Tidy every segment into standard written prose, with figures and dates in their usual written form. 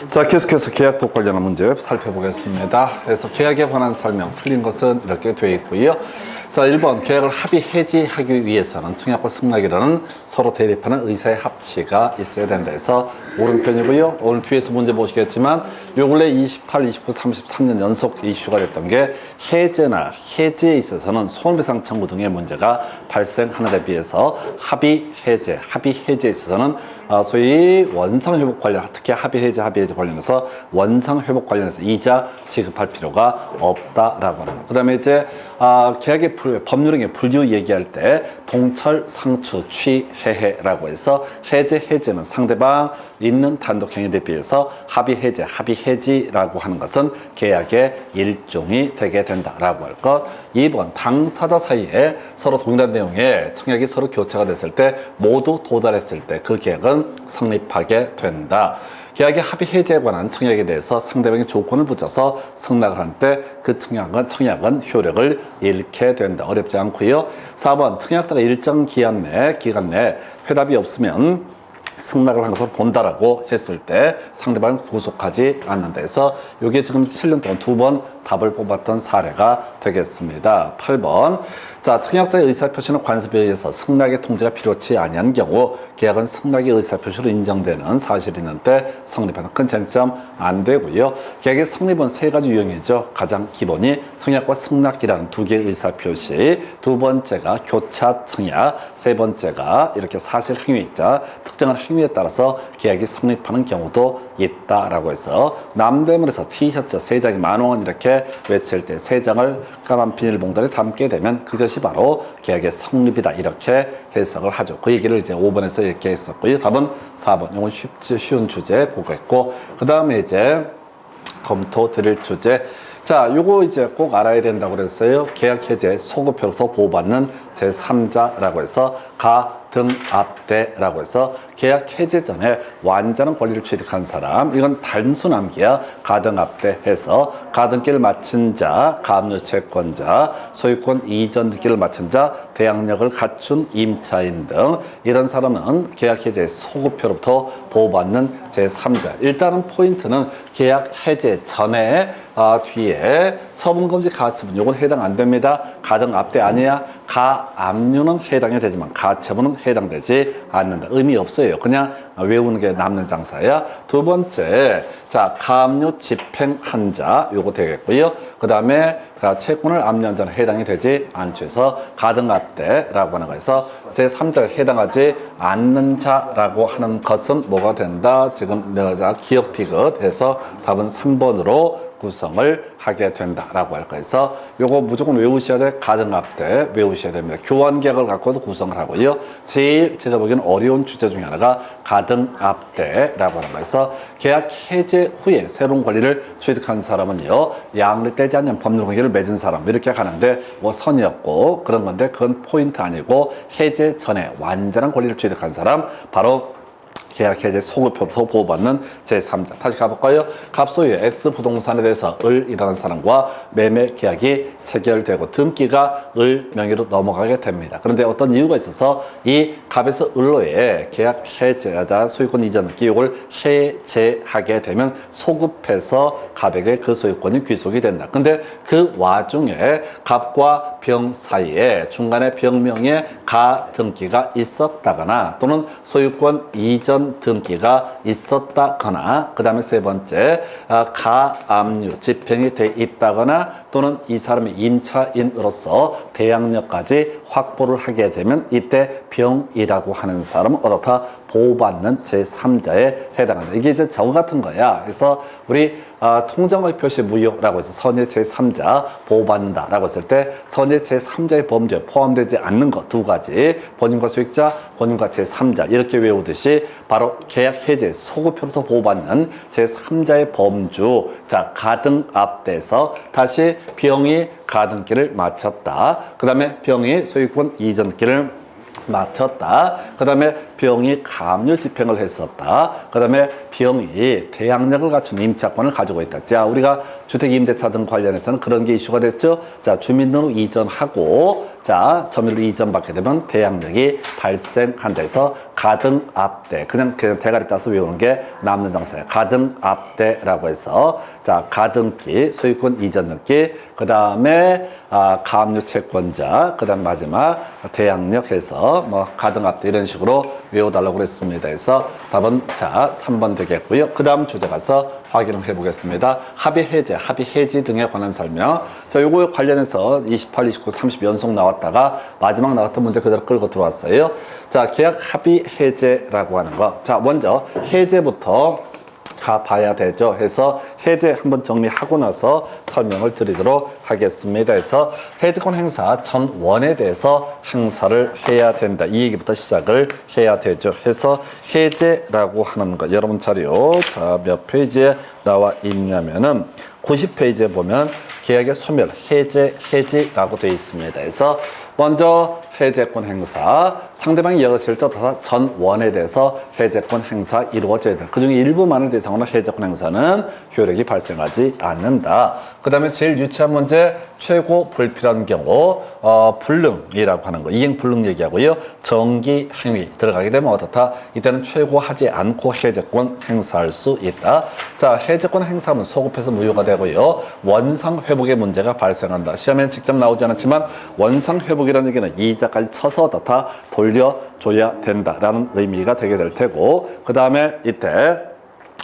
자, 계속해서 계약법 관련한 문제 살펴보겠습니다. 그래서 계약에 관한 설명 틀린 것은 이렇게 되어 있고요. 자, 1번 계약을 합의 해지하기 위해서는 청약과 승낙이라는 서로 대립하는 의사의 합치가 있어야 된다 해서 오른편이고요. 오늘 뒤에서 문제 보시겠지만 요 근래 28, 29, 33년 연속 이슈가 됐던 게 해제나 해지에 있어서는 손해배상 청구 등의 문제가 발생하는 데 비해서 합의 해제에 있어서는 소위 원상회복 관련, 특히 합의 해제 관련해서 원상회복 관련해서 이자 지급할 필요가 없다라고 하는 거. 그 다음에 이제 계약의 법률행위 불이유 얘기할 때 동철, 상추, 취, 해해라고 해서 해제는 상대방 있는 단독행위에 비해서 합의 해지라고 하는 것은 계약의 일종이 되게 된다라고 할 것. 2번 당사자 사이에 서로 동일한 내용의 청약이 서로 교체가 됐을 때 모두 도달했을 때 그 계약은 성립하게 된다. 계약의 합의 해제에 관한 청약에 대해서 상대방의 조건을 붙여서 승낙을 할 때 그 청약은 효력을 잃게 된다. 어렵지 않고요. 4번 청약자가 일정 기간 내 회답이 없으면 승낙을 한 것을 본다라고 했을 때 상대방을 구속하지 않는다 해서 이게 지금 7년 동안 2번 답을 뽑았던 사례가 되겠습니다. 8번 자, 청약자의 의사표시는 관습에 의해서 승낙의 통지가 필요치 아니한 경우 계약은 승낙의 의사표시로 인정되는 사실이 있는 때 성립하는 큰 쟁점 안 되고요. 계약의 성립은 세 가지 유형이죠. 가장 기본이 청약과 승낙이라는 두 개의 의사표시, 두 번째가 교차 청약, 세 번째가 이렇게 사실 행위자, 특정한 행위에 따라서 계약이 성립하는 경우도 있다라고 해서 남대문에서 티셔츠 3장이 10,000원 이렇게 외칠 때 3장을 까만 비닐봉다리에 담게 되면 그것이 바로 계약의 성립이다 이렇게 해석을 하죠. 그 얘기를 이제 5번에서 이렇게 했었고요. 답은 4번. 이건 쉬운 주제 보겠고 그 다음에 이제 검토 드릴 주제. 자, 요거 이제 꼭 알아야 된다고 그랬어요. 계약 해제 소급표로부터 보호받는 제3자라고 해서 가등압대라고 해서 계약 해제 전에 완전한 권리를 취득한 사람, 이건 단순함기야 가등압대 해서 가등기를 마친 자, 가압류 채권자, 소유권 이전 등기를 마친 자, 대항력을 갖춘 임차인 등 이런 사람은 계약 해제 소급표로부터 보호받는 제3자. 일단은 포인트는 계약 해제 전에 뒤에 처분금지 가처분 요건 해당 안 됩니다. 가등압대 아니야. 가압류는 해당이 되지만 가처분은 해당되지 않는다. 의미 없어요. 그냥 외우는 게 남는 장사야. 두 번째, 자, 가압류 집행한 자 요거 되겠고요. 그 다음에 채권을 압류한 자는 해당이 되지 않죠. 해서 가등압대라고 하는 거에서 제3자가 해당하지 않는 자라고 하는 것은 뭐가 된다? 지금 내가 기억 티귿 해서 답은 3번으로 구성을 하게 된다라고 할 거여서 요거 무조건 외우셔야 돼. 가등압대 외우셔야 됩니다. 교환계약을 갖고도 구성을 하고요. 제일 제가 보기에는 어려운 주제 중에 하나가 가등압대라고 하는 거여서 계약 해제 후에 새로운 권리를 취득한 사람은요, 양리 떼지 않는 법률 관계를 맺은 사람 이렇게 가는데 뭐 선이었고 그런 건데 그건 포인트 아니고 해제 전에 완전한 권리를 취득한 사람 바로 계약 해제 소급표부터 보호받는 제3자. 다시 가볼까요? 갑소유의 X부동산에 대해서 을이라는 사람과 매매 계약이 체결되고 등기가 을 명의로 넘어가게 됩니다. 그런데 어떤 이유가 있어서 이 갑에서 을로의 계약 해제자 소유권 이전 등기 이걸 해제하게 되면 소급해서 갑에게 그 소유권이 귀속이 된다. 근데 그 와중에 갑과 병 사이에 중간에 병명에 가 등기가 있었다거나 또는 소유권 이전 등기가 있었다거나 그 다음에 세 번째 가압류 집행이 돼 있다거나 또는 이 사람이 임차인으로서 대항력까지 확보를 하게 되면 이때 병이라고 하는 사람은 어떻다? 보호받는 제3자에 해당한다. 이게 이제 저거 같은 거야. 그래서 우리 통정의 표시 무효라고 해서 선의 제3자 보호받는다라고 했을 때 선의 제3자의 범죄에 포함되지 않는 것 두 가지, 본인과 수익자, 본인과 제3자 이렇게 외우듯이 바로 계약 해제 소급표로부터 보호받는 제3자의 범주. 자, 가등압대에서 다시 병이 가등기를 마쳤다. 그 다음에 병이 소유권 이전기를 마쳤다. 그 다음에 비용이 가압류 집행을 했었다. 그 다음에 비용이 대항력을 갖춘 임차권을 가지고 있다. 자, 우리가 주택임대차 등 관련해서는 그런 게 이슈가 됐죠. 자, 주민등록 이전하고 자, 점유를 이전받게 되면 대항력이 발생한다 해서 가등압대, 그냥 대가리 따서 외우는 게 남는 정사예요. 가등압대라고 해서 자, 가등기, 소유권 이전 등기, 그 다음에 가압류 채권자, 그 다음 마지막 대항력 해서 뭐 가등압대 이런 식으로 외워달라고 그랬습니다. 그래서 답은 자 3번 되겠고요. 그 다음 주제 가서 확인을 해보겠습니다. 합의 해제, 합의 해지 등에 관한 설명. 자, 요거 관련해서 28, 29, 30 연속 나왔다가 마지막 나왔던 문제 그대로 끌고 들어왔어요. 자, 계약 합의 해제라고 하는 거. 자, 먼저 해제부터 가봐야 되죠. 해서 해제 한번 정리하고 나서 설명을 드리도록 하겠습니다. 해서 해제권 행사 전원에 대해서 행사를 해야 된다. 이 얘기부터 시작을 해야 되죠. 해서 해제라고 하는 거 여러분 자료 자, 몇 페이지에 나와 있냐면은 90페이지에 보면 계약의 소멸, 해제, 해지라고 되어 있습니다. 그래서 먼저 해제권 행사, 상대방이 여겼을 때 전원에 대해서 해제권 행사 이루어져야 된다. 그중에 일부만을 대상으로 해제권 행사는 효력이 발생하지 않는다. 그 다음에 제일 유치한 문제, 최고 불필요한 경우 불능이라고 하는 거, 이행 불능 얘기하고요. 정기 행위 들어가게 되면 어떻다? 이때는 최고하지 않고 해제권 행사할 수 있다. 자, 해제권 행사하면 소급해서 무효가 되고요. 원상 회복의 문제가 발생한다. 시험에는 직접 나오지 않았지만 원상 회복이라는 얘기는 이자까지 쳐서 어떻다? 돌려줘야 된다라는 의미가 되게 될 테고, 그 다음에 이때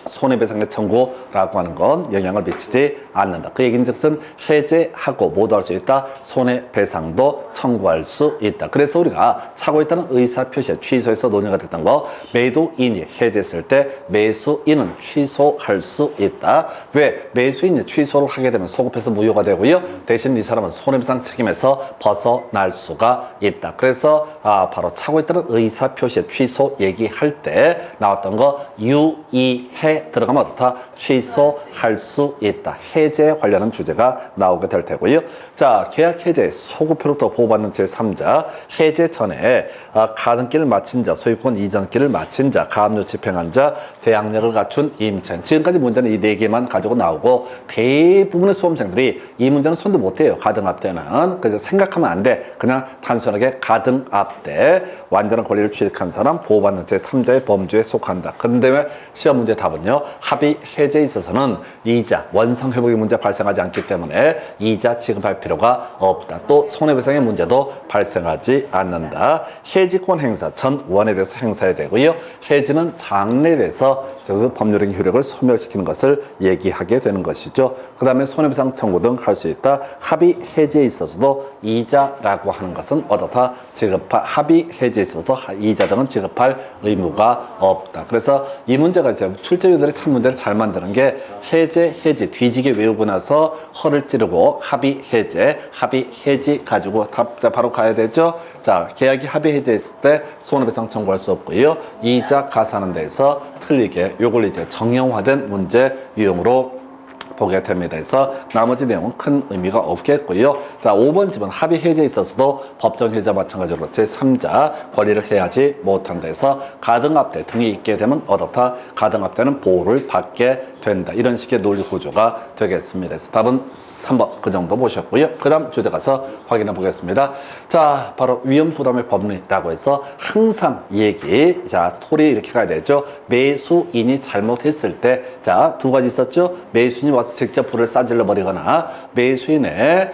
손해배상의 청구라고 하는 건 영향을 미치지 않는다. 그 얘기인즉슨 해제하고 모두 할 수 있다. 손해배상도 청구할 수 있다. 그래서 우리가 차고 있다는 의사표시에 취소해서 논의가 됐던 거, 매도인이 해제했을 때 매수인은 취소할 수 있다. 왜? 매수인이 취소를 하게 되면 소급해서 무효가 되고요. 대신 이 사람은 손해배상 책임에서 벗어날 수가 있다. 그래서 바로 차고 있다는 의사표시에 취소 얘기할 때 나왔던 거 유의해 들어가면 어떻다? 취소할 수 있다. 해제 관련한 주제가 나오게 될 테고요. 자, 계약 해제, 소급표로부터 보호받는 제3자, 해제 전에 가등기를 마친 자, 소유권 이전기를 마친 자, 가압류 집행한 자, 대항력을 갖춘 임차인. 지금까지 문제는 이 4개만 가지고 나오고 대부분의 수험생들이 이 문제는 손도 못 대요. 가등압대는. 그래서 생각하면 안 돼. 그냥 단순하게 가등압대, 완전한 권리를 취득한 사람, 보호받는 제3자의 범주에 속한다. 그런데 왜 시험 문제 답은요, 합의 해제에 있어서는 이자, 원상 회복의 문제 발생하지 않기 때문에 이자 지급할 필요가 없다. 또 손해배상의 문제도 발생하지 않는다. 해지권 행사, 전원에 대해서 행사해야 되고요. 해지는 장래에 대해서 법률적인 효력을 소멸시키는 것을 얘기하게 되는 것이죠. 그 다음에 손해배상 청구 등 할 수 있다. 합의 해제에 있어서도 이자라고 하는 것은 어떻다? 합의 해제에 있어서도 이자 등은 지급할 의무가 없다. 그래서 이 문제가 이제 출제위원들이 참 문제를 잘 만드는 게 해지 뒤지게 외우고 나서 허를 찌르고 합의 해지 가지고 바로 가야 되죠. 자, 계약이 합의 해제했을 때 손해배상 청구할 수 없고요. 이자 가산하는 데서 틀리게 요걸 이제 정형화된 문제 유형으로 보게 됩니다. 그래서 나머지 내용은 큰 의미가 없겠고요. 자, 5번 집은 합의 해제에 있어서도 법정 해제와 마찬가지로 제3자 권리를 해야지 못한다 해서 가등압대 등이 있게 되면 어떻다? 가등압대는 보호를 받게 된다. 이런 식의 논리 구조가 되겠습니다. 그래서 답은 3번 그 정도 보셨고요. 그 다음 주제 가서 확인해 보겠습니다. 자, 바로 위험부담의 법리라고 해서 항상 얘기, 자, 스토리 이렇게 가야 되죠. 매수인이 잘못했을 때, 자, 두 가지 있었죠. 매수인이 와서 직접 불을 싸질러 버리거나 매수인의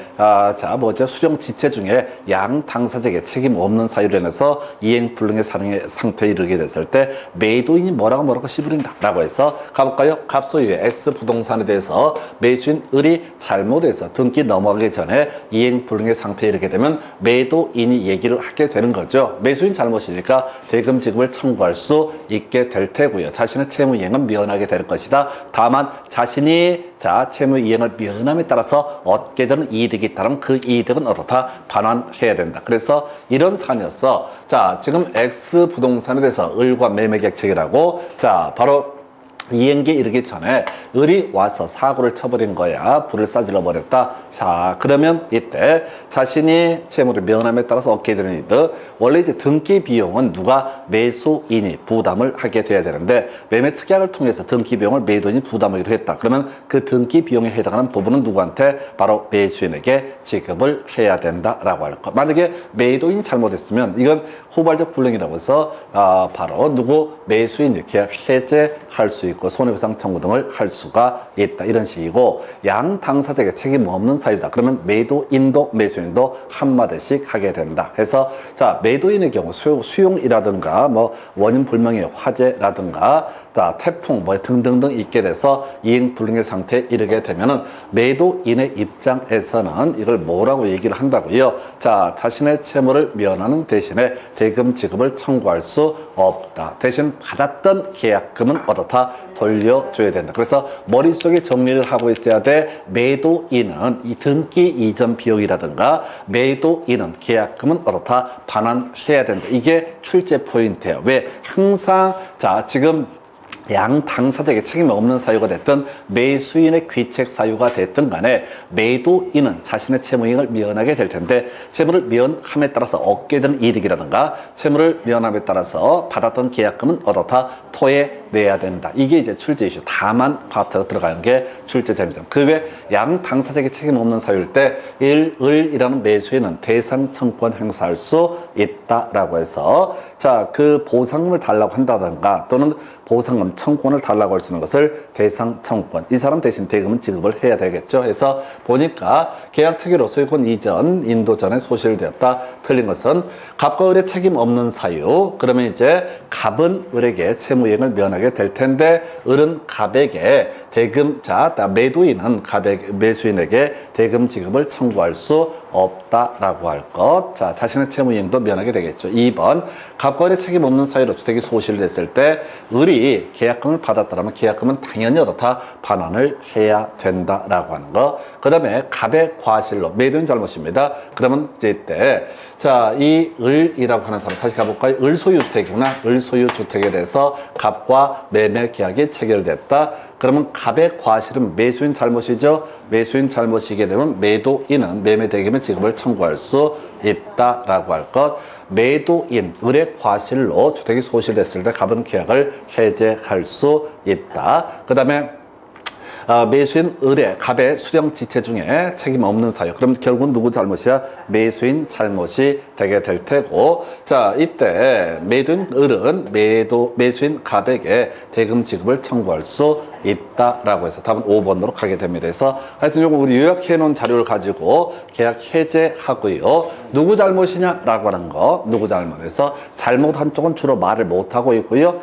수령 지체 중에 양 당사자에게 책임 없는 사유로 인해서 이행 불능의 상태에 이르게 됐을 때 매도인이 뭐라고 씨부린다 라고 해서 가볼까요? 갑소유의 X 부동산에 대해서 매수인 을이 잘못해서 등기 넘어가기 전에 이행 불능의 상태에 이르게 되면 매도인이 얘기를 하게 되는 거죠. 매수인 잘못이니까 대금 지급을 청구할 수 있게 될 테고요. 자신의 채무 이행은 면하게 될 것이다. 다만 자신이 채무 이행을 면함에 따라서 얻게 되는 이득이 있다면 그 이득은 어떻다? 반환해야 된다. 그래서 이런 사안이었어. 자, 지금 X 부동산에 대해서 을과 매매계약 체결하고, 자, 바로 이행기에 이르기 전에 을이 와서 사고를 쳐버린 거야. 불을 싸질러 버렸다. 자, 그러면 이때 자신이 채무를 면함에 따라서 얻게 되는 이득. 원래 이제 등기 비용은 누가 매수인이 부담을 하게 돼야 되는데 매매 특약을 통해서 등기 비용을 매도인이 부담하기로 했다. 그러면 그 등기 비용에 해당하는 부분은 누구한테? 바로 매수인에게 지급을 해야 된다라고 할 것. 만약에 매도인이 잘못했으면 이건 후발적 불능이라고 해서 바로 누구 매수인이 계약 해제할 수 있고 손해배상 청구 등을 할 수가 있다. 이런 식이고 양 당사자에게 책임 없는 사유다. 그러면 매도인도 매수인도 한마디씩 하게 된다. 해서 자, 매도인의 경우 수용이라든가 뭐 원인 불명의 화재라든가 자, 태풍 뭐 등등등 있게 돼서 이행 불능의 상태에 이르게 되면은 매도인의 입장에서는 이걸 뭐라고 얘기를 한다고요? 자, 자신의 채무를 면하는 대신에 대금 지급을 청구할 수 없다. 대신 받았던 계약금은 어떻다? 돌려줘야 된다. 그래서 머릿속에 정리를 하고 있어야 돼. 매도인은 이 등기 이전 비용이라든가 매도인은 계약금은 어떻다? 반환해야 된다. 이게 출제 포인트예요. 왜? 항상 자, 지금 양 당사자에게 책임이 없는 사유가 됐든 매수인의 귀책 사유가 됐든 간에 매도인은 자신의 채무이익을 면하게 될 텐데 채무를 면함에 따라서 얻게 되는 이득이라든가 채무를 면함에 따라서 받았던 계약금은 어떻다? 토해내야 된다. 이게 이제 출제 이슈. 다만 파트가 들어가는 게 출제 재미점. 그 외 양 당사자에게 책임 없는 사유일 때 을이라는 매수인은 대상 청구권 행사할 수 있다라고 해서 자, 그 보상금을 달라고 한다든가 또는 보상금 청구권을 달라고 할 수 있는 것을 대상 청구권. 이 사람 대신 대금은 지급을 해야 되겠죠. 해서 보니까 계약 체계로 소유권 이전 인도 전에 소실되었다. 틀린 것은 갑과 을의 책임 없는 사유. 그러면 이제 갑은 을에게 채무이행을 면하게 될 텐데 을은 갑에게 대금 자 매도인은 매수인에게 대금 지급을 청구할 수 없다라고 할 것. 자, 자신의 채무이행도 면하게 되겠죠. 2번 갑과 을의 책임 없는 사유로 주택이 소실됐을 때 을이 계약금을 받았다면 계약금은 당연히 어떻다? 반환을 해야 된다라고 하는 거. 그 다음에 갑의 과실로 매도인 잘못입니다. 그러면 이제 이때 자, 이 을이라고 하는 사람 다시 가볼까요? 을 소유 주택이구나. 을 소유 주택에 대해서 갑과 매매 계약이 체결됐다. 그러면 갑의 과실은 매수인 잘못이죠. 매수인 잘못이게 되면 매도인은 매매 대금의 지급을 청구할 수 있다라고 할 것. 매도인 을의 과실로 주택이 소실됐을 때 갑은 계약을 해제할 수 있다. 그 다음에 매수인 을의 갑의 수령 지체 중에 책임 없는 사유. 그럼 결국은 누구 잘못이야? 매수인 잘못이 되게 될 테고. 자, 이때 매도인 을은 매수인 갑에게 대금 지급을 청구할 수 있다라고 해서 답은 5번으로 가게 됩니다. 그래서 하여튼 요거 우리 요약해 놓은 자료를 가지고 계약 해제하고요. 누구 잘못이냐라고 하는 거. 누구 잘못해서 잘못한 쪽은 주로 말을 못하고 있고요.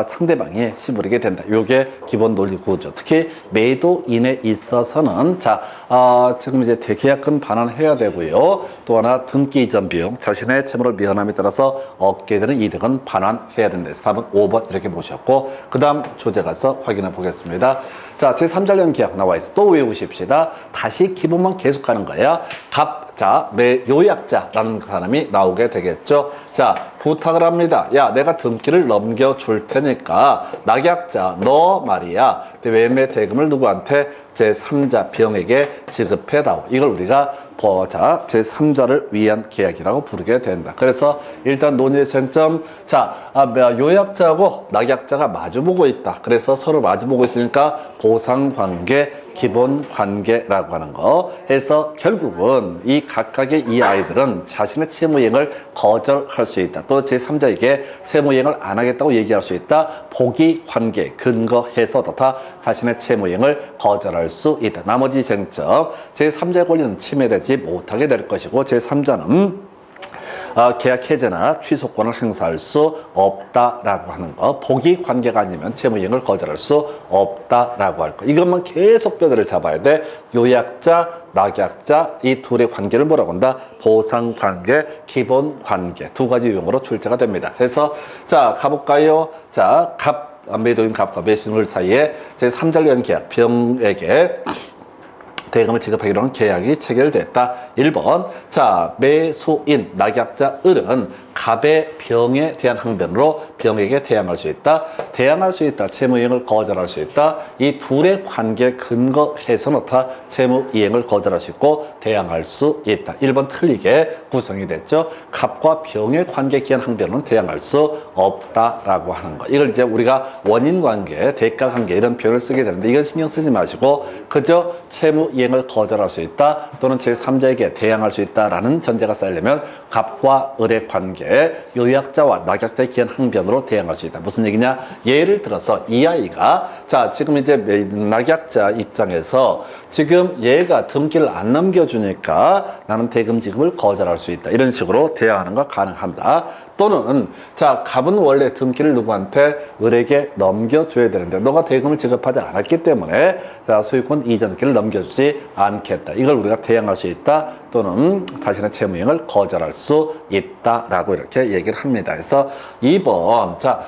상대방이 시부리게 된다. 요게 기본 논리 구조. 특히 매도인에 있어서는 자, 지금 이제 대계약금 반환해야 되고요. 또 하나 등기 이전 비용, 자신의 채무를 면함에 따라서 얻게 되는 이득은 반환해야 된다. 그래서 답은 5번 이렇게 보셨고, 그 다음 조제 가서 확인해 보겠습니다. 자, 제3자련 계약 나와 있어. 또 외우십시다. 다시 기본만 계속 하는 거야. 자, 요약자라는 사람이 나오게 되겠죠. 자, 부탁을 합니다. 야, 내가 등기를 넘겨줄 테니까 낙약자 너 말이야 매매 대금을 누구한테? 제3자 병에게 지급해다오. 이걸 우리가 제3자를 위한 계약이라고 부르게 된다. 그래서 일단 논의의 쟁점. 자, 요약자하고 낙약자가 마주보고 있다. 그래서 서로 마주보고 있으니까 보상관계, 기본관계라고 하는 거 해서 결국은 이 각각의 이 아이들은 자신의 채무이행을 거절할 수 있다. 또 제3자에게 채무이행을 안 하겠다고 얘기할 수 있다. 보기관계 근거해서 다 자신의 채무이행을 거절할 수 있다. 나머지 쟁점. 제3자의 권리는 침해되지 못하게 될 것이고 제3자는 계약 해제나 취소권을 행사할 수 없다라고 하는 거. 보기 관계가 아니면 채무이행을 거절할 수 없다라고 할 거. 이것만 계속 뼈대를 잡아야 돼. 요약자, 낙약자 이 둘의 관계를 뭐라고 한다? 보상관계, 기본관계 두 가지 유형으로 출제가 됩니다. 그래서 자 가볼까요? 자, 매도인 갑과 매수인 을 사이에 제3자련 계약 병에게 대금을 지급하기로 한 계약이 체결됐다. 1번. 자, 매수인, 낙약자 을은 갑의 병에 대한 항변으로 병에게 대항할 수 있다. 대항할 수 있다. 채무이행을 거절할 수 있다. 이 둘의 관계 근거해서는 다 채무이행을 거절할 수 있고 대항할 수 있다. 1번 틀리게 구성이 됐죠. 갑과 병의 관계 기한 항변은 대항할 수 없다라고 하는 거. 이걸 이제 우리가 원인 관계, 대가 관계 이런 표현을 쓰게 되는데 이건 신경 쓰지 마시고 그저 채무이행을 거절할 수 있다 또는 제3자에게 대항할 수 있다라는 전제가 쌓이려면 갑과 을의 관계, 요약자와 낙약자의 기한 항변으로 대항할 수 있다. 무슨 얘기냐? 예를 들어서 이 아이가 자 지금 이제 낙약자 입장에서 지금 얘가 등기를 안 넘겨주니까 나는 대금 지급을 거절할 수 있다. 이런 식으로 대항하는 거 가능한다. 또는 자 갑은 원래 등기를 누구한테 을에게 넘겨줘야 되는데 너가 대금을 지급하지 않았기 때문에 자 소유권 이전 등기를 넘겨주지 않겠다. 이걸 우리가 대항할 수 있다. 또는 자신의 채무이행을 거절할 수 있다라고 이렇게 얘기를 합니다. 그래서 2번 자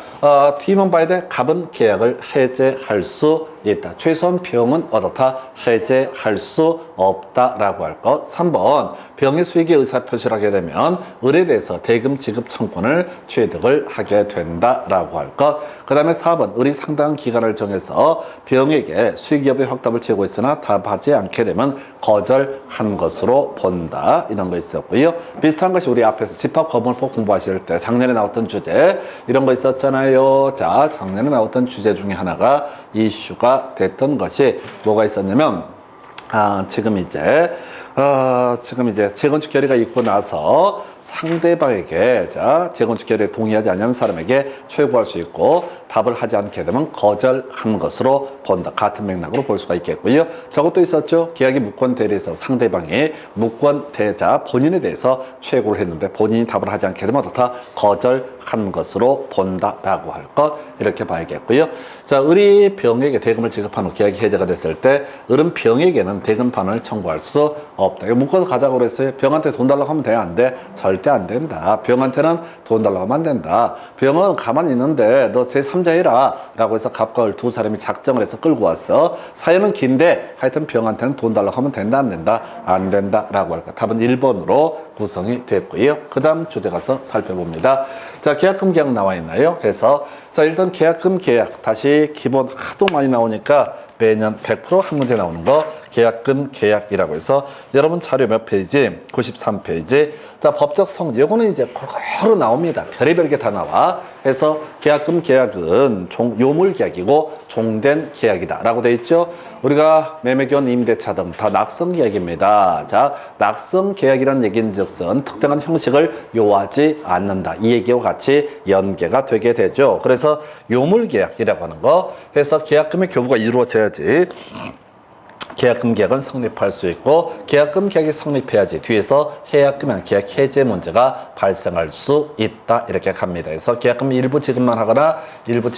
뒤만 봐야 돼. 갑은 계약을 해제할 수 있다. 최소한 병은 어떻다? 해제할 수 없다라고 할 것. 3번 병의 수익의 의사표시를 하게 되면 을에 대해서 대금 지급 청구를 취득을 하게 된다라고 할 것. 그 다음에 4번 을이 상당한 기간을 정해서 병에게 수익 여부의 확답을 채우고 있으나 답하지 않게 되면 거절한 것으로 본다. 이런 거 있었고요. 비슷한 것이 우리 앞에서 집합거물법 공부하실 때 작년에 나왔던 주제 이런 거 있었잖아요. 자 작년에 나왔던 주제 중에 하나가 이슈가 됐던 것이 뭐가 있었냐면 지금 이제 재건축 결의가 있고 나서 상대방에게 자 재건축 결의에 동의하지 않는 사람에게 최고할 수 있고 답을 하지 않게 되면 거절한 것으로 본다. 같은 맥락으로 볼 수가 있겠고요. 저것도 있었죠. 계약이 무권대리에서 상대방이 무권대자 본인에 대해서 최고를 했는데 본인이 답을 하지 않게 되면 어떻다? 거절한 것으로 본다라고 할 것 이렇게 봐야겠고요. 자 을이 병에게 대금을 지급한 후 계약이 해제가 됐을 때 을은 병에게는 대금판을 청구할 수 없다. 이거 묶어서 가자고 그랬어요. 병한테 돈 달라고 하면 돼? 안 돼? 절대 안 된다. 병한테는 돈 달라고 하면 안 된다. 병은 가만히 있는데 너 제3자이라 라고 해서 갑과 을 두 사람이 작정을 해서 끌고 왔어. 사연은 긴데 하여튼 병한테는 돈 달라고 하면 된다 안 된다? 안 된다 라고 할까. 답은 1번으로 구성이 됐고요. 그 다음 주제 가서 살펴봅니다. 자 계약금 계약 나와 있나요? 해서 자 일단 계약금 계약 다시 기본 하도 많이 나오니까 매년 100% 한 문제 나오는 거 계약금 계약이라고 해서 여러분 자료 몇 페이지? 93페이지. 자 법적 성질 요거는 이제 골고루 나옵니다. 별의별 게 다 나와. 해서 계약금 계약은 요물 계약이고 종된 계약이다 라고 돼 있죠. 우리가 매매견 임대차 등 다 낙성 계약입니다. 자 낙성 계약이란 얘기인즉슨 특정한 형식을 요하지 않는다. 이 얘기와 같이 연계가 되게 되죠. 그래서 요물 계약이라고 하는 거 해서 계약금의 교부가 이루어져야지 계약금 계약은 성립할 수 있고 계약금 계약이 성립해야지 뒤에서 해약금형 계약 해제 문제가 발생할 수 있다 이렇게 갑니다. 그래서 계약금 일부 지급만 하거나 일부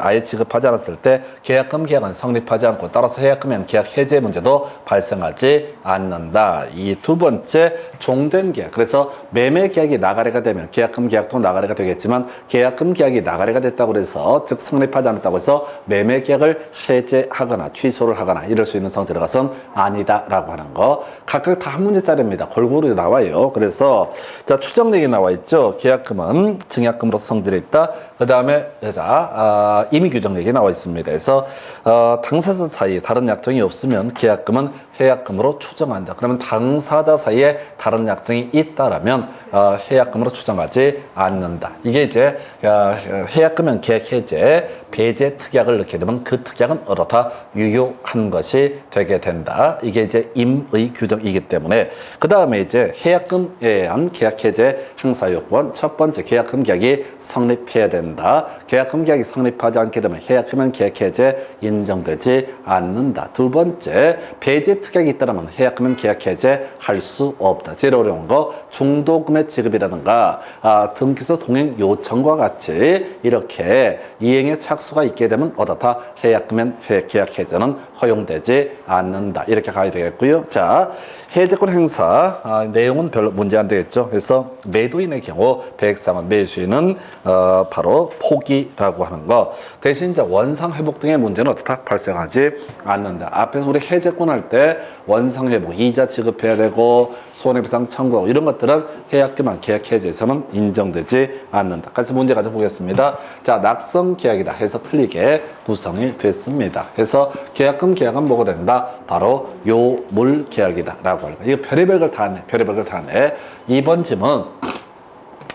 아예 지급하지 않았을 때 계약금 계약은 성립하지 않고 따라서 해약금형 계약 해제 문제도 발생하지 않는다. 이 두 번째 종된 계약. 그래서 매매 계약이 나가래가 되면 계약금 계약도 나가래가 되겠지만 계약금 계약이 나가래가 됐다고 해서 즉 성립하지 않았다고 해서 매매 계약을 해제하거나 취소를 하거나 이럴 수 있는 들어가선 아니다라고 하는 거 각각 다 한 문제짜리입니다. 골고루 나와요. 그래서 자 추정내기 나와 있죠. 계약금은 증약금으로서 성질이 있다. 그 다음에 임의규정내기 나와 있습니다. 그래서 당사자 사이에 다른 약정이 없으면 계약금은 해약금으로 추정한다. 그러면 당사자 사이에 다른 약정이 있다라면 해약금으로 추정하지 않는다. 이게 이제 해약금은 계약 해제, 배제 특약을 넣게 되면 그 특약은 어떻다? 유효한 것이 되게 된다. 이게 이제 임의 규정이기 때문에 그 다음에 이제 해약금에 의한 계약 해제 행사 요건 첫 번째 계약금 계약이 성립해야 된다. 계약금 계약이 성립하지 않게 되면 해약금은 계약 해제 인정되지 않는다. 두 번째 배제 특약이 있다면 해약금은 계약 해제 할 수 없다. 제일 어려운 거 중도금의 지급이라든가 등기소 동행 요청과 같이 이렇게 이행의 착수가 있게 되면 어떻다? 해약금은 계약 해제는 허용되지 않는다. 이렇게 가야 되겠고요. 자, 해제권 행사 내용은 별로 문제 안 되겠죠. 그래서 매도인의 경우 배액상환 매수인은 바로 포기라고 하는 거. 대신 이제 원상 회복 등의 문제는 어떻다? 발생하지 않는다. 앞에서 우리 해제권 할 때 원상 회복, 이자 지급해야 되고 손해배상 청구하고 이런 것들은 계약기만 계약 해제에서는 인정되지 않는다. 그래서 문제 가져보겠습니다. 자, 낙성 계약이다 해서 틀리게 구성이 됐습니다. 그래서 계약금 계약은 뭐가 된다? 바로 요물 계약이다 라고 할까. 이거 별의별 걸 다 하네. 별의별 걸 다 하네. 이번 질문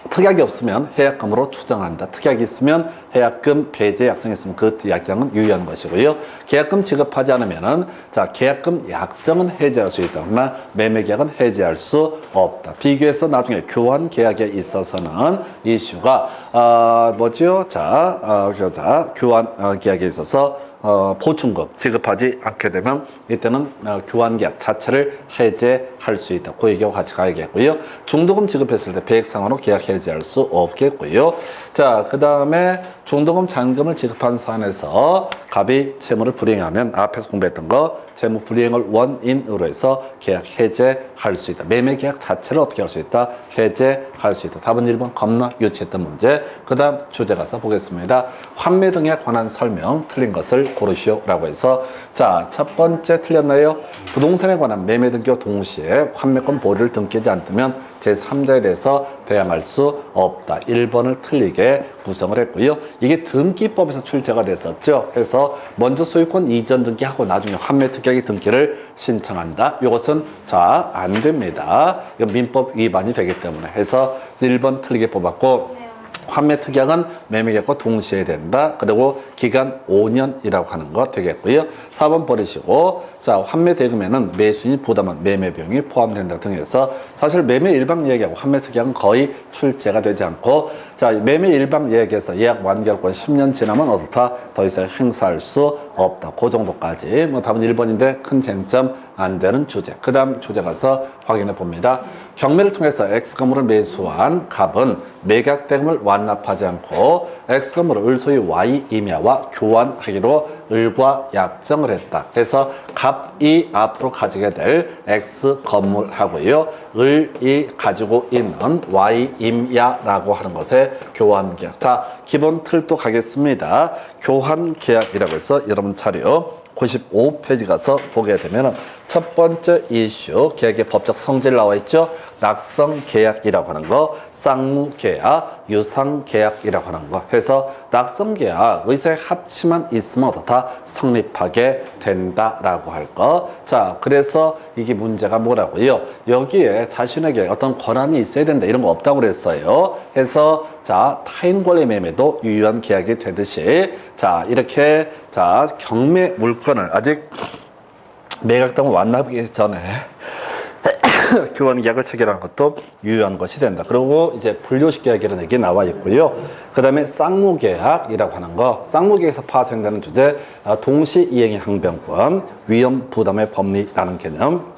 특약이 없으면 해약금으로 추정한다. 특약이 있으면 해약금 배제 약정이 있으면 그 약정은 유효한 것이고요. 계약금 지급하지 않으면은 자, 계약금 약정은 해제할 수 있다. 그러나 매매 계약은 해제할 수 없다. 비교해서 나중에 교환 계약에 있어서는 이슈가 뭐죠? 자, 교환 계약에 있어서 보충금 지급하지 않게 되면 이때는 교환계약 자체를 해제할 수 있다. 그 얘기하고 같이 가야겠고요. 중도금 지급했을 때 배액상환으로 계약 해제할 수 없겠고요. 자, 그 다음에 중도금 잔금을 지급한 사안에서 갑이 채무를 불이행하면 앞에서 공부했던 거 채무 불이행을 원인으로 해서 계약 해제할 수 있다. 매매 계약 자체를 어떻게 할 수 있다? 해제할 수 있다. 답은 1번 겁나 유치했던 문제. 그 다음 주제 가서 보겠습니다. 환매 등에 관한 설명 틀린 것을 고르시오라고 해서 자, 첫 번째 틀렸나요? 부동산에 관한 매매 등기와 동시에 환매권 보류를 등기하지 않으면 제3자에 대해서 대항할 수 없다. 1번을 틀리게 구성을 했고요. 이게 등기법에서 출제가 됐었죠. 그래서 먼저 소유권 이전 등기하고 나중에 환매 특약의 등기를 신청한다. 이것은 자, 안 됩니다. 이건 민법 위반이 되기 때문에 해서 1번 틀리게 뽑았고 환매 특약은 매매 계약과 동시에 된다. 그리고 기간 5년이라고 하는 거 되겠고요. 4번 버리시고 자, 환매 대금에는 매수인이 부담한 매매 비용이 포함된다 등해서 사실 매매 일방 예약하고 환매 특약은 거의 출제가 되지 않고 자, 매매 일방 예약에서 예약 완결권 10년 지나면 어떻다? 더 이상 행사할 수 없다. 그 정도까지. 뭐 답은 1번인데 큰 쟁점 안 되는 주제. 그 다음 주제 가서 확인해 봅니다. 경매를 통해서 X건물을 매수한 갑은 매각 대금을 완납하지 않고 X건물을 을 소유 Y 임야와 교환하기로 을과 약정을 했다. 그래서 갑이 앞으로 가지게 될 X 건물하고요. 을이 가지고 있는 Y 임야라고 하는 것에 교환 계약. 다 기본 틀도 가겠습니다. 교환 계약이라고 해서 여러분 차례요. 95페이지 가서 보게 되면 첫 번째 이슈 계약의 법적 성질 나와 있죠. 낙성 계약이라고 하는 거, 쌍무 계약, 유상 계약이라고 하는 거 해서 낙성 계약 의사의 합치만 있으면 어떻다? 성립하게 된다라고 할 거. 자, 그래서 이게 문제가 뭐라고요? 여기에 자신에게 어떤 권한이 있어야 된다 이런 거 없다고 그랬어요. 해서 자, 타인 권리 매매도 유효한 계약이 되듯이 자, 이렇게 자, 경매 물건을 아직 매각당을 완납하기 전에 교환 계약을 체결하는 것도 유효한 것이 된다. 그리고 이제 분료식 계약이라는 얘기 나와 있고요. 그 다음에 쌍무 계약이라고 하는 거, 쌍무 계약에서 파생되는 주제, 동시 이행의 항변권, 위험 부담의 법리라는 개념.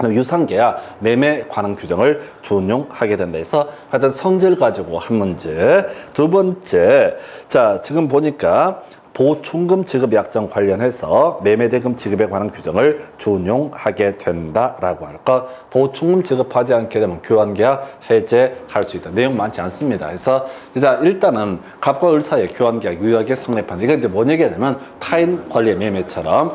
유상계약, 매매 관한 규정을 준용하게 된다 해서 하여튼 성질 가지고 한 문제. 두 번째, 자, 지금 보니까 보충금 지급 약정 관련해서 매매대금 지급에 관한 규정을 준용하게 된다라고 할 것. 보충금 지급하지 않게 되면 교환계약 해제할 수 있다. 내용 많지 않습니다. 그래서 일단은 갑과 을 사이에 교환계약 유효하게 성립한다. 이게 이제 뭔 얘기냐면 타인 권리의 매매처럼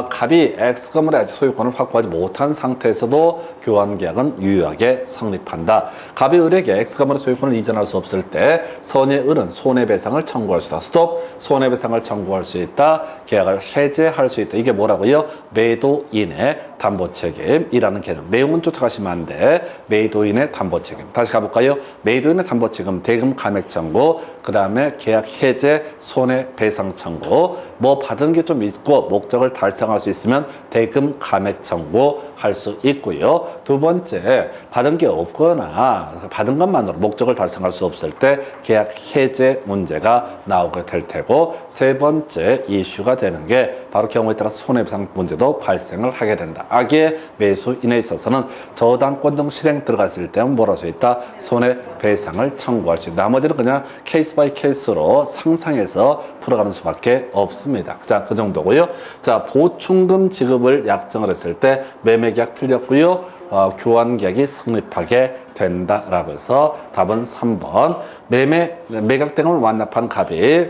갑이 X 건물의 아직 소유권을 확보하지 못한 상태에서도 교환계약은 유효하게 성립한다. 갑이 을에게 X 건물의 소유권을 이전할 수 없을 때 선의 을은 손해배상을 청구할 수 있다. 스톱. 손해배상을 청구할 수 있다. 계약을 해제할 수 있다. 이게 뭐라고요? 매도인의 담보책임이라는 개념. 내용은 쫓아가시면 안 돼. 매도인의 담보책임. 다시 가볼까요? 매도인의 담보책임, 대금 감액 청구, 그 다음에 계약 해제, 손해배상 청구. 뭐 받은 게 좀 있고 목적을 달성할 수 있으면 대금 감액 청구 할 수 있고요. 두 번째, 받은 게 없거나 받은 것만으로 목적을 달성할 수 없을 때 계약 해제 문제가 나오게 될 테고, 세 번째 이슈가 되는 게 바로 경우에 따라서 손해배상 문제도 발생을 하게 된다. 악의 매수인에 있어서는 저당권 등 실행 들어갔을 때는 뭐라 할 수 있다? 손해배상을 청구할 수 있다. 나머지는 그냥 케이스 바이 케이스로 상상해서 풀어가는 수밖에 없습니다. 자, 그 정도고요. 자, 보충금 지급을 약정을 했을 때 매매계약 틀렸고요. 교환계약이 성립하게 된다라고 해서 답은 3번. 매각 대금을 완납한 갑이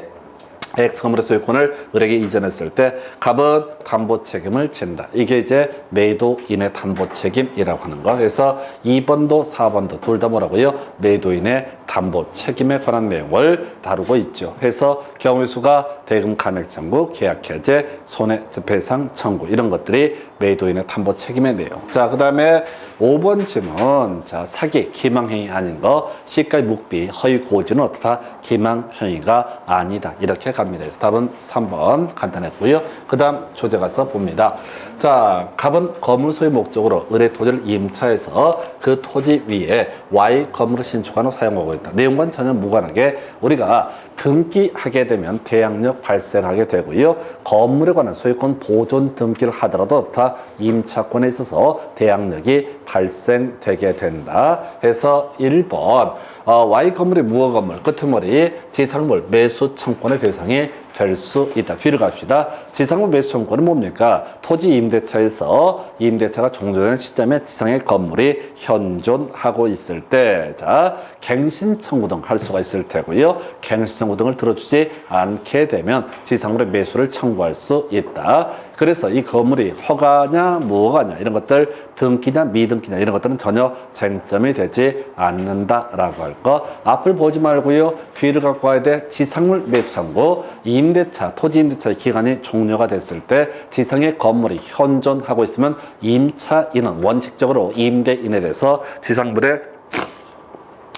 X 건물의 소유권을 을에게 이전했을 때 갑은 담보 책임을 진다. 이게 이제 매도인의 담보 책임이라고 하는 거. 그래서 2번도 4번도 둘 다 뭐라고요? 매도인의 담보 책임에 관한 내용을 다루고 있죠. 그래서 경우의 수가 대금 감액 청구, 계약 해제, 손해배상 청구 이런 것들이 매도인의 담보 책임의 내용. 자, 그다음에 5번 질문. 자, 사기, 기망행위 아닌 거, 시가 묵비, 허위 고지는 어떻다? 기망행위가 아니다. 이렇게 갑니다. 그래서 답은 3번 간단했고요. 그다음 조제 가서 봅니다. 자, 갑은 건물 소유 목적으로 을의 토지를 임차해서 그 토지 위에 Y 건물을 신축하는 사용하고 있다. 내용과는 전혀 무관하게 우리가 등기하게 되면 대항력 발생하게 되고요. 건물에 관한 소유권 보존 등기를 하더라도 다 임차권에 있어서 대항력이 발생되게 된다. 해서 1번 Y 건물의 무허 건물, 끄트머리 지상물 매수 청권의 대상이 될 수 있다. 뒤를 갑시다. 지상물 매수 청구는 뭡니까? 토지 임대차에서 임대차가 종료되는 시점에 지상의 건물이 현존하고 있을 때, 자, 갱신 청구 등 할 수가 있을 테고요. 갱신 청구 등을 들어주지 않게 되면 지상물의 매수를 청구할 수 있다. 그래서 이 건물이 허가냐 무허가냐 이런 것들, 등기냐 미등기냐 이런 것들은 전혀 쟁점이 되지 않는다라고 할 거. 앞을 보지 말고요. 뒤를 갖고 와야 돼. 지상물 매수 청구, 임대차, 토지 임대차의 기간이 종료가 됐을 때 지상의 건물이 현존하고 있으면 임차인은 원칙적으로 임대인에 대해서 지상물의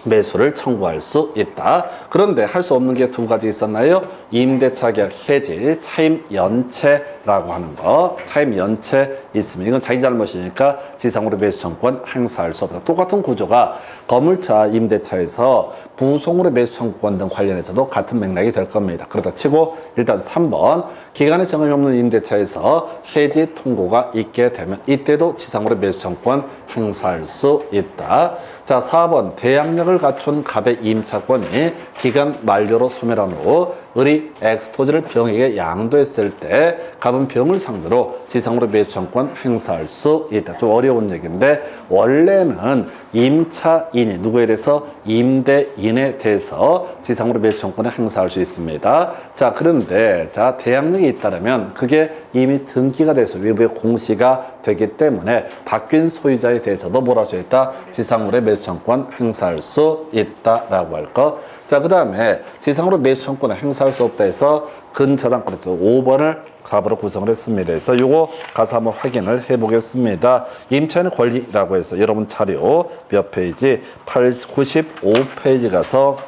매수를 청구할 수 있다. 그런데 할 수 없는 게 두 가지 있었나요? 임대차 계약 해지, 차임 연체라고 하는 거. 차임 연체 있으면 이건 자기 잘못이니까 지상으로 매수 청구권 행사할 수 없다. 똑같은 구조가 건물차 임대차에서 부속물의 매수 청구권 등 관련해서도 같은 맥락이 될 겁니다. 그렇다 치고 일단 3번 기간의 정함이 없는 임대차에서 해지 통고가 있게 되면 이때도 지상으로 매수 청구권 행사할 수 있다. 자, 4번 대항력을 갖춘 갑의 임차권이 기간 만료로 소멸한 후 을이 X 토지를 병에게 양도했을 때 갑은 병을 상대로 지상으로 매수 청구권 행사할 수 있다. 좀 어려운 얘기인데 원래는 임차인이 누구에 대해서 임대인에 대해서 지상으로 매수 청구권을 행사할 수 있습니다. 자, 그런데 자 대항력이 있다면 그게 이미 등기가 돼서 외부에 공시가 되기 때문에 바뀐 소유자에 대해서도 뭘 할 수 있다? 지상으로 매수 청구권 행사할 수 있다라고 할 거. 자, 그 다음에 지상으로 매수 청구권을 행사할 수 없다 해서 근저당권에서 5번을 답으로 구성을 했습니다. 그래서 요거 가서 한번 확인을 해보겠습니다. 임차인의 권리라고 해서 여러분 자료 몇 페이지? 95페이지 가서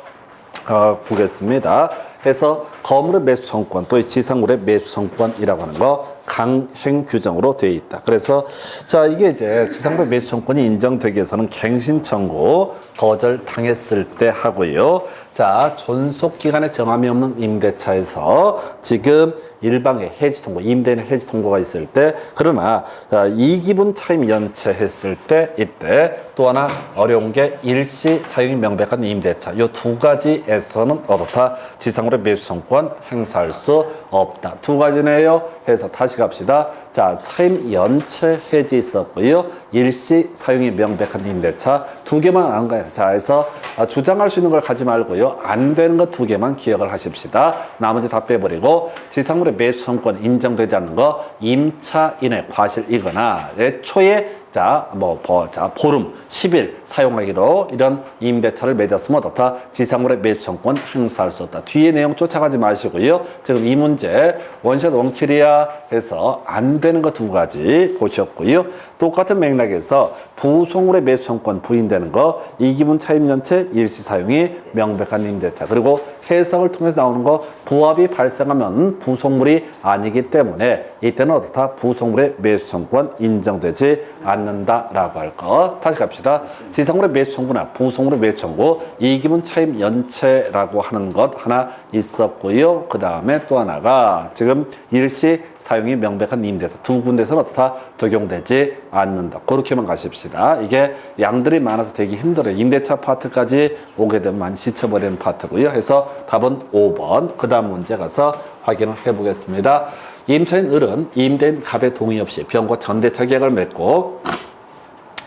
보겠습니다. 해서 건물의 매수 청구권 또 지상물의 매수 청구권이라고 하는 거 강행 규정으로 되어 있다. 그래서 자 이게 이제 지상물 매수 청구권이 인정되기 위해서는 갱신 청구 거절 당했을 때 하고요. 자, 존속 기간에 정함이 없는 임대차에서 지금 일방의 해지 통고, 임대인의 해지 통고가 있을 때, 그러나 이기분 차임 연체했을 때 이때 또 하나 어려운 게 일시 사용이 명백한 임대차. 이 두 가지에서는 어떻다? 지상으로 매수 청구권 행사할 수 없다. 두 가지네요. 해서 다시 갑시다. 자, 차임 연체 해지 있었고요. 일시 사용이 명백한 임대차 두 개만 안 가요. 자, 해서 주장할 수 있는 걸 가지 말고요. 안 되는 거 두 개만 기억을 하십시다. 나머지 다 빼버리고 지상물의 매수 청구권 인정되지 않는 거 임차인의 과실이거나 애초에 보름, 10일 사용하기로 이런 임대차를 맺었으면 어떻다? 지상물의 매수 청구권 행사할 수 없다. 뒤에 내용 쫓아가지 마시고요. 지금 이 문제 원샷 원킬이야 해서 안 되는 거 두 가지 보셨고요. 똑같은 맥락에서 부속물의 매수 청구권 부인되는 거 이기분 차임 연체 일시 사용이 명백한 임대차 그리고 해석을 통해서 나오는 거 부합이 발생하면 부속물이 아니기 때문에 이때는 어떻다? 부속물의 매수 청구권 인정되지 않는다라고 할 거. 다시 갑시다. 지상물의 매수 청구나 부속물의 매수 청구 이기분 차임 연체라고 하는 것 하나 있었고요. 그 다음에 또 하나가 지금 일시 사용이 명백한 임대차 두 군데서는 어떻다? 적용되지 않는다. 그렇게만 가십시다. 이게 양들이 많아서 되기 힘들어요. 임대차 파트까지 오게 되면 많이 지쳐버리는 파트고요. 해서 답은 5번. 그 다음 문제 가서 확인을 해보겠습니다. 임차인 을은 임대인 갑의 동의 없이 병과 전대차 계약을 맺고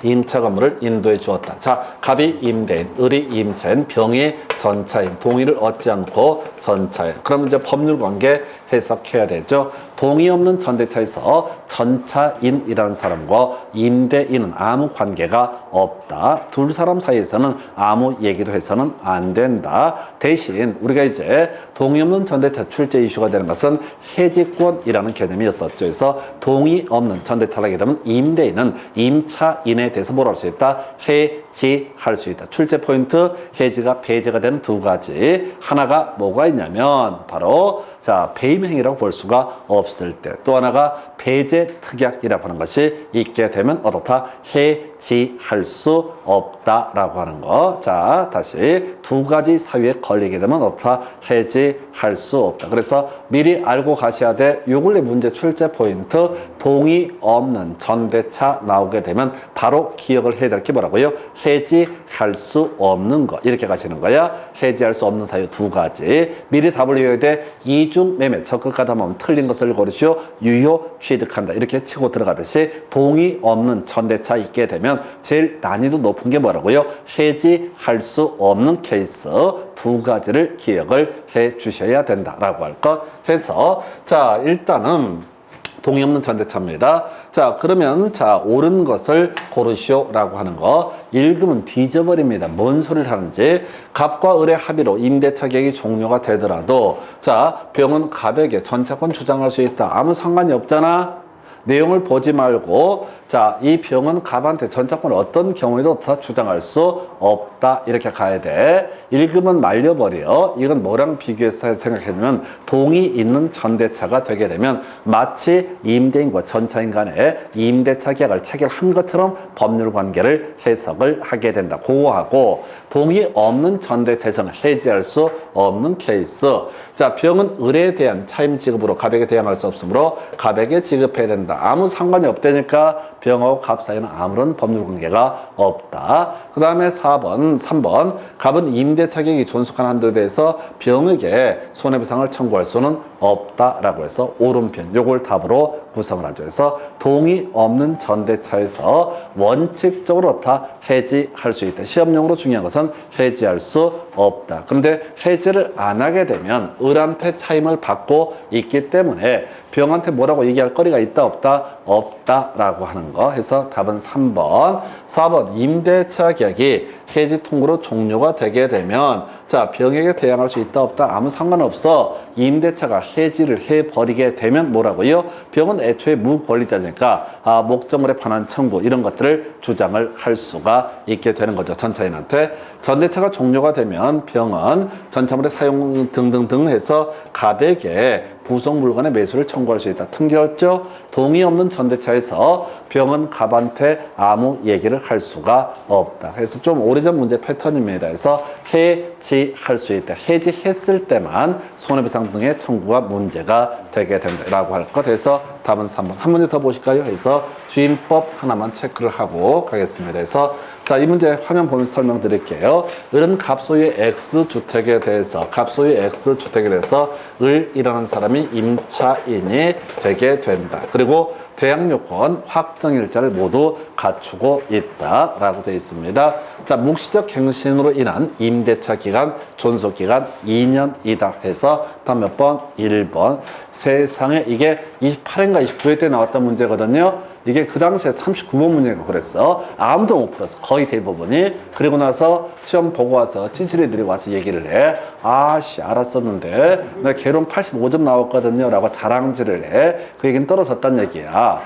임차 건물을 인도해 주었다. 자, 갑이 임대인, 을이 임차인, 병이 전차인, 동의를 얻지 않고 전차인. 그럼 이제 법률관계 해석해야 되죠. 동의 없는 전대차에서 전차인이라는 사람과 임대인은 아무 관계가 없다. 두 사람 사이에서는 아무 얘기도 해서는 안 된다. 대신 우리가 이제 동의 없는 전대차 출제 이슈가 되는 것은 해지권이라는 개념이었었죠. 그래서 동의 없는 전대차를 하게 되면 임대인은 임차인에 대해서 뭐라 할 수 있다? 해지할 수 있다. 출제 포인트, 해지가 배제가 되는 두 가지. 하나가 뭐가 있냐면 바로 자, 배임행위라고 볼 수가 없을 때. 또 하나가 배제 특약이라고 하는 것이 있게 되면 어떻다? 해지할 수 없다라고 하는 거. 자, 다시 두 가지 사유에 걸리게 되면 어떻다? 해지할 수 없다. 그래서 미리 알고 가셔야 돼. 요 근래 문제 출제 포인트, 동의 없는 전대차 나오게 되면 바로 기억을 해야 될 게 뭐라고요? 해지할 수 없는 거. 이렇게 가시는 거야. 해지할 수 없는 사유 두 가지. 미리 답을 외워야 돼. 이중 매매, 적극하다 보면 틀린 것을 고르시오. 유효 취득한다. 이렇게 치고 들어가듯이 동의 없는 전대차 있게 되면 제일 난이도 높은 게 뭐라고요? 해지할 수 없는 케이스 두 가지를 기억을 해 주셔야 된다라고 할 것 해서 자, 일단은 동의 없는 전대차입니다. 자, 그러면 자, 옳은 것을 고르시오라고 하는 거. 읽으면 뒤져버립니다. 뭔 소리를 하는지. 갑과 을의 합의로 임대차 계약이 종료가 되더라도 자, 병은 갑에게 전차권 주장할 수 있다. 아무 상관이 없잖아. 내용을 보지 말고 자, 이 병은 갑한테 전차권을 어떤 경우에도 다 주장할 수 없다. 이렇게 가야 돼. 읽으면 말려버려. 이건 뭐랑 비교해서 생각해주면 동의 있는 전대차가 되게 되면 마치 임대인과 전차인 간에 임대차 계약을 체결한 것처럼 법률 관계를 해석을 하게 된다. 그거하고 동의 없는 전대차에서는 해지할 수 없는 케이스. 자, 병은 을에 대한 차임 지급으로 갑에게 대항할 수 없으므로 갑에게 지급해야 된다. 아무 상관이 없다니까 병하고 갑 사이에는 아무런 법률 관계가 없다. 그 다음에 3번 갑은 임대차 계약이 존속한 한도에 대해서 병에게 손해배상을 청구할 수는 없다라고 해서 옳은편 요걸 답으로 구성을 하죠. 그래서 동의 없는 전대차에서 원칙적으로 다 해지할 수 있다. 시험용으로 중요한 것은 해지할 수 없다. 그런데 해지를 안 하게 되면 을한테 차임을 받고 있기 때문에 병한테 뭐라고 얘기할 거리가 있다 없다? 없다라고 하는 거 해서 답은 3번. 4번 임대차 계약이 해지 통고로 종료가 되게 되면 자, 병에게 대항할 수 있다 없다? 아무 상관없어. 임대차가 해지를 해버리게 되면 뭐라고요? 병은 애초에 무권리자니까 목적물에 반환 청구 이런 것들을 주장을 할 수가 있게 되는 거죠. 전차인한테. 전대차가 종료가 되면 병은 전차물의 사용 등등등 해서 갑에게 부속 물건의 매수를 청구할 수 있다. 튕겼죠? 동의 없는 전대차에서 병은 갑한테 아무 얘기를 할 수가 없다. 그래서 좀 오래전 문제 패턴입니다. 그래서 해지할 수 있다. 해지했을 때만 손해배상 등의 청구가 문제가 되게 된다라고 할 것. 그래서 답은 3번. 한 문제 더 보실까요? 그래서 주임법 하나만 체크를 하고 가겠습니다. 그래서 자, 이 문제 화면 보면서 설명드릴게요. 을은 갑소유의 X주택에 대해서 갑소유의 X주택에 대해서 을이라는 사람이 임차인이 되게 된다. 그리고 대항요건 확정일자를 모두 갖추고 있다라고 되어 있습니다. 자, 묵시적 갱신으로 인한 임대차 기간, 존속기간 2년이다 해서 다음 몇 번? 1번. 세상에 이게 28회인가 29회 때 나왔던 문제거든요. 이게 그 당시에 39번 문제가 그랬어. 아무도 못 풀었어. 거의 대부분이. 그리고 나서 시험 보고 와서 찌질이들이 와서 얘기를 해. 아씨, 알았었는데 나 개론 85점 나왔거든요 라고 자랑질을 해. 그 얘기는 떨어졌단 얘기야.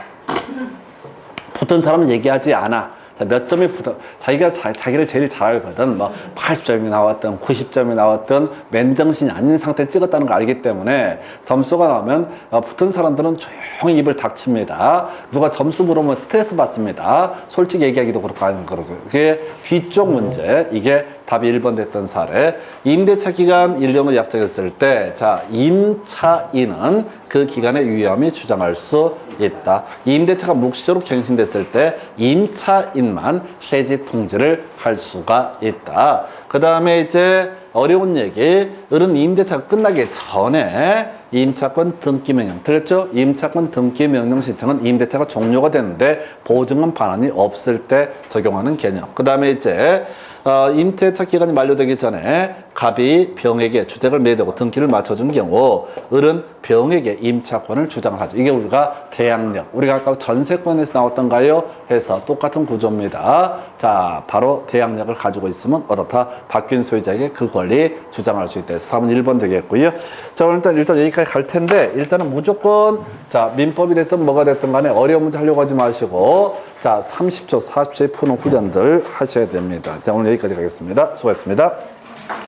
붙은 사람은 얘기하지 않아. 자, 몇 점이 붙어, 자기를 제일 잘 알거든. 뭐, 80점이 나왔든, 90점이 나왔든, 맨정신이 아닌 상태에 찍었다는 걸 알기 때문에 점수가 나오면, 붙은 사람들은 조용히 입을 닥칩니다. 누가 점수 물으면 스트레스 받습니다. 솔직히 얘기하기도 그렇고, 아니면 그렇고. 그게 뒤쪽 문제, 이게 답이 1번 됐던 사례. 임대차 기간 1년을 약정했을 때, 자, 임차인은 그 기간의 유효함이 주장할 수 있다. 임대차가 묵시적으로 갱신됐을 때 임차인만 해지 통지를 할 수가 있다. 그 다음에 이제 어려운 얘기. 을은 임대차가 끝나기 전에 임차권 등기 명령 들었죠? 임차권 등기 명령 신청은 임대차가 종료가 되는데 보증금 반환이 없을 때 적용하는 개념. 그 다음에 이제 임대차 기간이 만료되기 전에 갑이 병에게 주택을 매도하고 등기를 맞춰준 경우 을은 병에게 임차권을 주장을 하죠. 이게 우리가 대양력, 우리가 아까 전세권에서 나왔던가요? 해서 똑같은 구조입니다. 자, 바로 대양력을 가지고 있으면 어떻다? 바뀐 소유자에게 그 권리 주장할 수 있다. 해서 답은 1번 되겠고요. 자, 오늘 일단 여기까지 갈 텐데 일단은 무조건 자, 민법이 됐든 뭐가 됐든 간에 어려운 문제 하려고 하지 마시고 자, 30초, 40초에 푸는 훈련들 하셔야 됩니다. 자, 오늘 여기까지 가겠습니다. 수고하셨습니다.